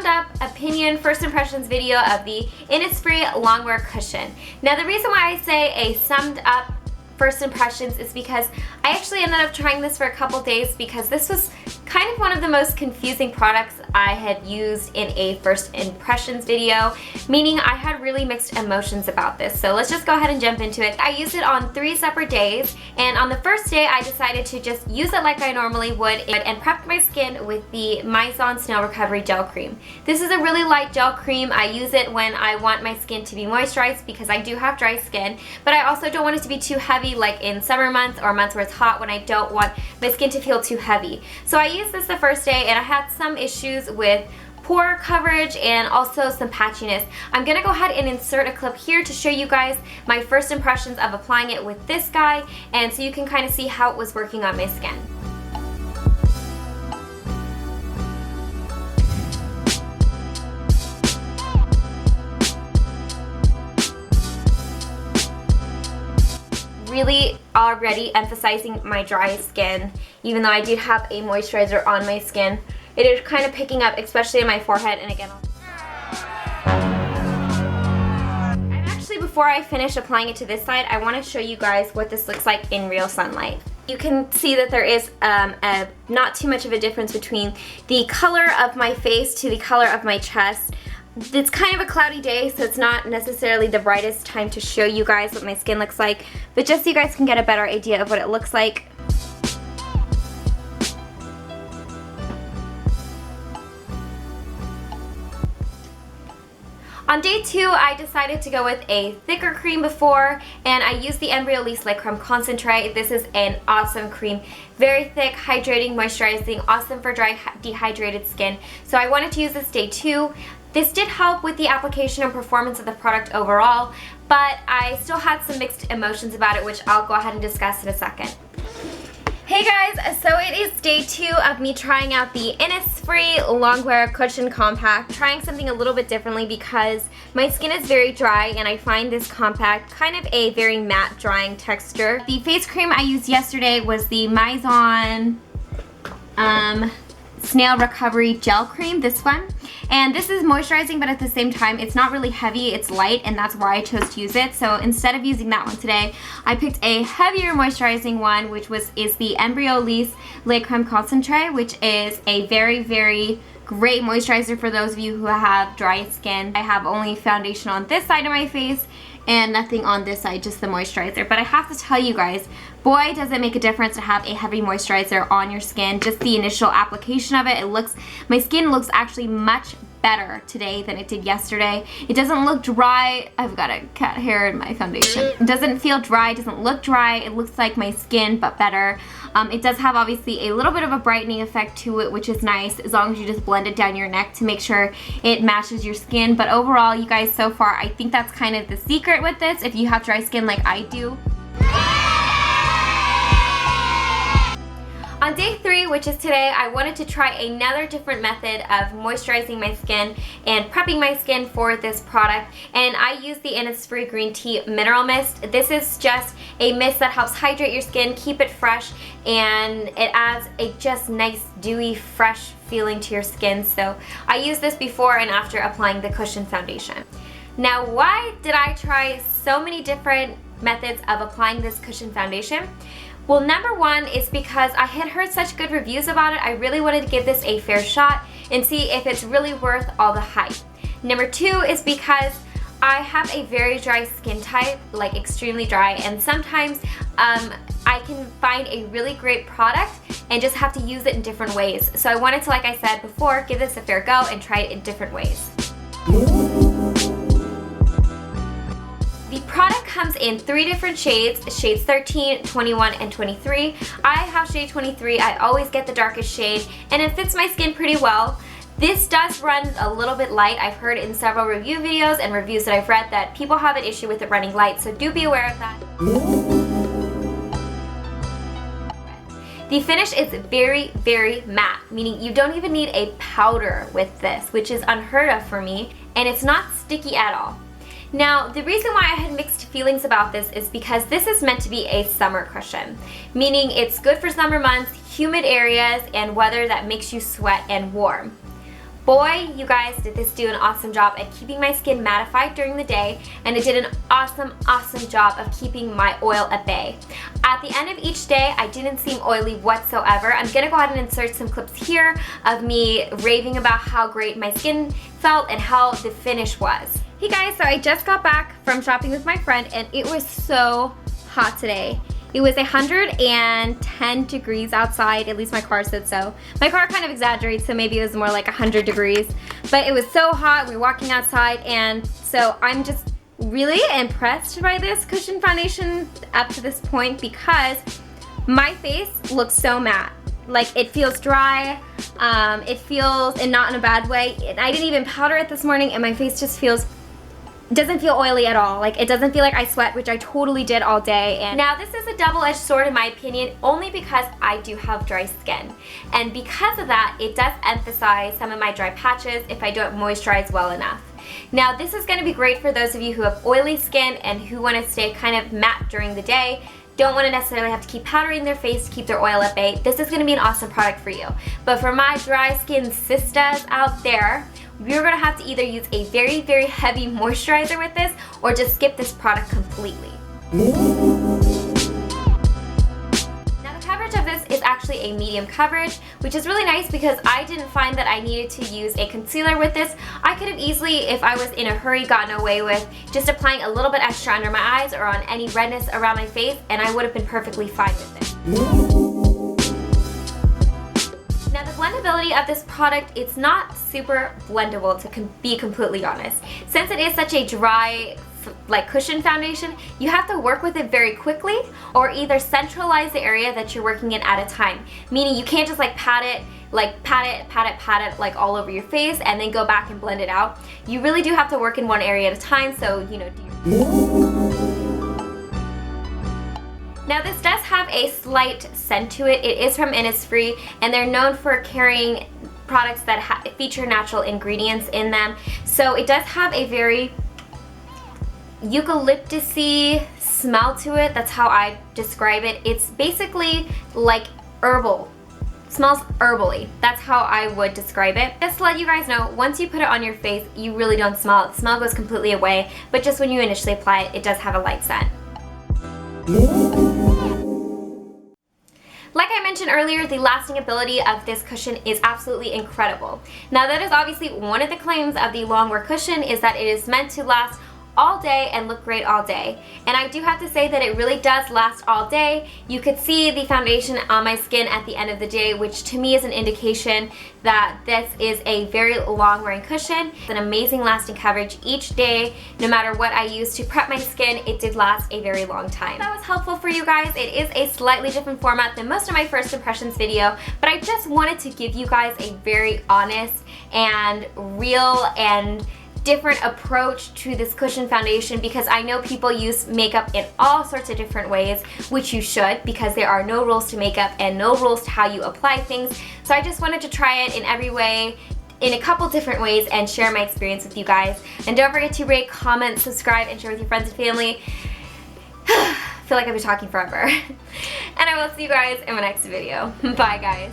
summed up opinion first impressions video of the Innisfree longwear cushion. Now the reason why I say a summed up first impressions is because I actually ended up trying this for a couple days because this was kind of one of the most confusing products I had used in a first impressions video, meaning I had really mixed emotions about this. So let's just go ahead and jump into it. I used it on 3 separate days, and on the first day I decided to just use it like I normally would and prepped my skin with the Moistfull Snail Recovery Gel Cream. This is a really light gel cream. I use it when I want my skin to be moisturized because I do have dry skin, but I also don't want it to be too heavy like in summer months or months where it's hot when I don't want my skin to feel too heavy. So I used this the first day and I had some issues with pore coverage and also some patchiness. I'm gonna go ahead and insert a clip here to show you guys my first impressions of applying it with this guy, and so you can kind of see how it was working on my skin. Really already emphasizing my dry skin, even though I did have a moisturizer on my skin. It is kind of picking up, especially in my forehead, and again, before I finish applying it to this side, I want to show you guys what this looks like in real sunlight. You can see that there is not too much of a difference between the color of my face to the color of my chest. It's kind of a cloudy day, so it's not necessarily the brightest time to show you guys what my skin looks like, but just so you guys can get a better idea of what it looks like. On day 2, I decided to go with a thicker cream before, and I used the Embryolisse Lait Creme Concentrate. This is an awesome cream. Very thick, hydrating, moisturizing, awesome for dry, dehydrated skin. So I wanted to use this day 2. This did help with the application and performance of the product overall, but I still had some mixed emotions about it, which I'll go ahead and discuss in a second. Hey guys, so it is day 2 of me trying out the Innisfree Longwear Cushion Compact. Trying something a little bit differently because my skin is very dry and I find this compact kind of a very matte drying texture. The face cream I used yesterday was the Moistfull Snail Recovery Gel Cream, this one. And this is moisturizing, but at the same time, it's not really heavy, it's light, and that's why I chose to use it. So instead of using that one today, I picked a heavier moisturizing one, which is the Embryolisse Lait Creme Concentrate, which is a very, very great moisturizer for those of you who have dry skin. I have only foundation on this side of my face and nothing on this side, just the moisturizer. But I have to tell you guys, boy, does it make a difference to have a heavy moisturizer on your skin. Just the initial application of it, my skin looks actually much better today than it did yesterday. It doesn't look dry. I've got a cat hair in my foundation. It doesn't feel dry, it doesn't look dry. It looks like my skin, but better. It does have obviously a little bit of a brightening effect to it, which is nice, as long as you just blend it down your neck to make sure it matches your skin. But overall, you guys, so far, I think that's kind of the secret with this, if you have dry skin like I do. On day 3, which is today, I wanted to try another different method of moisturizing my skin and prepping my skin for this product, and I used the Innisfree Green Tea Mineral Mist. This is just a mist that helps hydrate your skin, keep it fresh, and it adds a just nice, dewy, fresh feeling to your skin. So I used this before and after applying the cushion foundation. Now, why did I try so many different methods of applying this cushion foundation? Well, number 1 is because I had heard such good reviews about it. I really wanted to give this a fair shot and see if it's really worth all the hype. Number 2 is because I have a very dry skin type, like extremely dry, and sometimes I can find a really great product and just have to use it in different ways. So I wanted to, like I said before, give this a fair go and try it in different ways. The product comes in 3 different shades, shades 13, 21, and 23. I have shade 23, I always get the darkest shade, and it fits my skin pretty well. This does run a little bit light. I've heard in several review videos and reviews that I've read that people have an issue with it running light, so do be aware of that. The finish is very, very matte, meaning you don't even need a powder with this, which is unheard of for me, and it's not sticky at all. Now, the reason why I had mixed feelings about this is because this is meant to be a summer cushion, meaning it's good for summer months, humid areas, and weather that makes you sweat and warm. Boy, you guys, did this do an awesome job at keeping my skin mattified during the day, and it did an awesome job of keeping my oil at bay. At the end of each day, I didn't seem oily whatsoever. I'm gonna go ahead and insert some clips here of me raving about how great my skin felt and how the finish was. Hey guys, so I just got back from shopping with my friend, and it was so hot today. It was 110 degrees outside, at least my car said so. My car kind of exaggerates, so maybe it was more like 100 degrees. But it was so hot, we were walking outside, and so I'm just really impressed by this cushion foundation up to this point because my face looks so matte. Like, it feels dry, it feels, and not in a bad way. I didn't even powder it this morning, and my face just doesn't feel oily at all. Like, it doesn't feel like I sweat, which I totally did all day. And now this is a double-edged sword in my opinion, only because I do have dry skin. And because of that, it does emphasize some of my dry patches if I don't moisturize well enough. Now this is gonna be great for those of you who have oily skin and who wanna stay kind of matte during the day, don't want to necessarily have to keep powdering their face to keep their oil at bay. This is going to be an awesome product for you. But for my dry skin sisters out there, you're going to have to either use a very, very heavy moisturizer with this or just skip this product completely. Now the coverage of this is actually a medium coverage, which is really nice because I didn't find that I needed to use a concealer with this. I could have easily, if I was in a hurry, gotten away with just applying a little bit extra under my eyes or on any redness around my face, and I would have been perfectly fine with it. Now the blendability of this product, it's not super blendable, to be completely honest. Since it is such a dry like cushion foundation, you have to work with it very quickly or either centralize the area that you're working in at a time. Meaning you can't just like pat it like all over your face and then go back and blend it out. You really do have to work in one area at a time, so you know, Now this does have a slight scent to it. It is from Innisfree, and they're known for carrying products that feature natural ingredients in them. So it does have a very eucalyptus-y smell to it. That's how I describe it. It's basically like herbal. It smells herbally. That's how I would describe it. Just to let you guys know, once you put it on your face, you really don't smell it. The smell goes completely away, but just when you initially apply it, it does have a light scent. Like I mentioned earlier, the lasting ability of this cushion is absolutely incredible. Now that is obviously one of the claims of the longwear cushion, is that it is meant to last all day and look great all day. And I do have to say that it really does last all day. You could see the foundation on my skin at the end of the day, which to me is an indication that this is a very long wearing cushion. It's an amazing lasting coverage each day. No matter what I use to prep my skin, it did last a very long time. That was helpful for you guys. It is a slightly different format than most of my first impressions video, but I just wanted to give you guys a very honest and real and different approach to this cushion foundation, because I know people use makeup in all sorts of different ways, which you should, because there are no rules to makeup and no rules to how you apply things. So I just wanted to try it in every way, in a couple different ways, and share my experience with you guys. And don't forget to rate, comment, subscribe, and share with your friends and family. I feel like I've been talking forever. And I will see you guys in my next video. Bye guys.